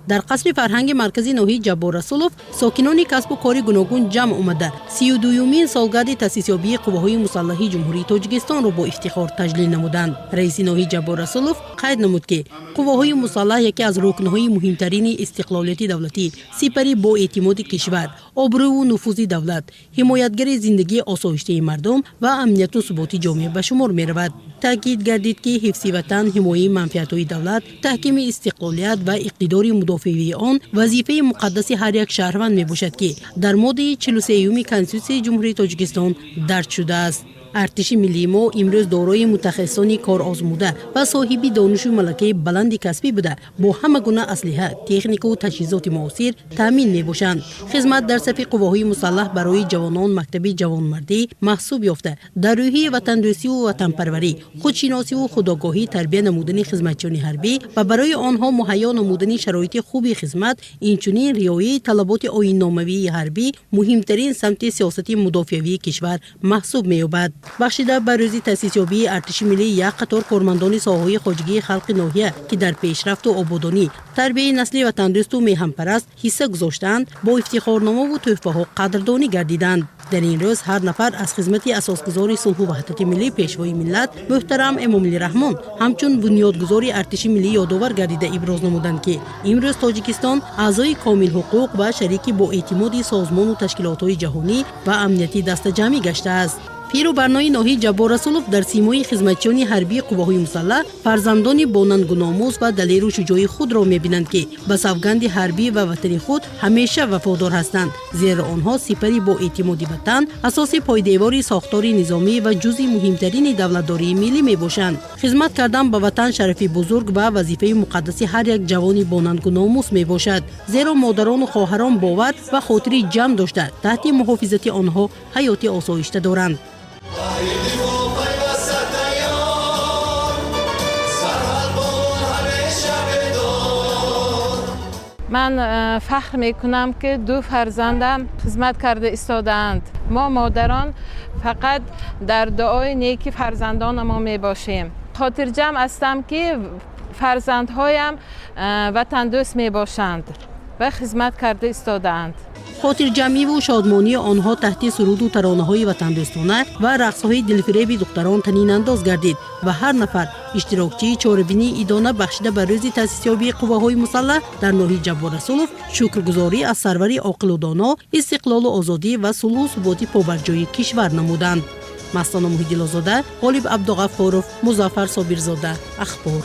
در قصر فرهنگ مرکزی ناحیه جبار رسولوف ساکنان کسب و کار گوناگون جمع آمده 32مین سالگرد تأسیسیابی قواهای مسلحه جمهوری تاجیکستان را با افتخار تجلیل نمودند. رئیس ناحیه جبار رسولوف قید نمود که قواهای مسلح یکی از رکنهای مهمترین استقلالیت دولتی، سپری با اعتماد کشور، آبرو و نفوذ دولت، حمایتگر زندگی آسایشته مردم و امنیت و ثبات جامعه به شمار می رود. تاکید گردید که حفظ وطن، حمایت منفعت‌های دولت، تحکیم استقلالیت و اقتدار مدافعی آن وظیفه مقدس هر یک شهروند می باشد که در ماده 43 کنستیتوسیون جمهوری تاجیکستان درج شده است. ارتش ملی ما امروز دارای متخصصان کار آزموده و صاحب دانش و ملکه بلند کسبی بوده با همه گونه اسلحه، تکنیک و تجهیزات معاصر تامین می باشند. خدمت در صف قواهای مسلح برای جوانان مکتب جوانمردی محسوب یافته در روحیه وطن دوستی و وطن پروری، خودشناسی و خودآگاهی تربیت نمودن خدمتچیان حربی و برای آنها مهیا نمودن شرایط خوبی خدمت، اینچنین رعایت طلبات آیین‌ناموی حربی مهمترین سمت سیاست مدافعی کشور محسوب می یابد. بخشیده بر روز تأسیسیابی ارتش ملی یک قطار کارمندان ساحه‌های خواجگی خلق ناحیه که در پیشرفت و آبادانی، تربیت نسل وطندوست و میهن‌پرست حصه گذاشتند با افتخارنامه و تحفه‌ها قدردانی گردیدند. در این روز هر نفر از خدمت اساسگزار صلح و وحدت ملی پیشوای ملت محترم امام علی رحمان همچون بنیادگذار ارتش ملی یادآور گردیده ابراز نمودند که امروز تاجیکستان اعضای کامل حقوق و شریک با اعتماد سازمان و تشکیلات‌های جهانی و امنیتی دست جمعی گشته است. پیرو برنای ناحیه جبار رسولوف در سیمای خدمتچیان حربی قواهای مسلح فرزندان با ننگ و ناموس و دلیر و شجاعی خود را می‌بینند که به سوگند حربی و وطن خود همیشه وفادار هستند، زیرا آنها سپری با اعتماد وطن، اساس پایدیوار ساختار نظامی و جزء مهمترین دولتداری ملی میباشند. خدمت کردن به وطن شرف بزرگ و وظیفه مقدس هر یک جوان با ننگ و ناموس میباشد، زیرا مادران و خواهران باور و خاطری جمع داشته تحت محافظت آنها حیات آسایشته دارند. من فخر میکنم که دو فرزندم خدمت کرده ایستادند. ما مادران فقط در دعای نیکی فرزندان ما می باشیم. خاطر جمع هستم که فرزندهایم وطن دوست می باشند و خدمت کرده ایستادند. خاطر جمعی و شادمانی آنها تحت سرود و ترانه‌های وطن دوستانه و رقص‌های دلفریب دختران طنین انداز گردید و هر نفر اشتراکچی چاره‌بینی ایدانه بخشیده بر روز تأسیسیابی قواهای مسلح در ناحیه جبار رسولوف شکرگزاری از سروری عاقل و دانا، استقلال و آزادی و صلح و ثبات پابرجای کشور نمودند. مستانه محیدی لازاده، غالب عبدالغفارов، مظفر صابرزاده، اخبار.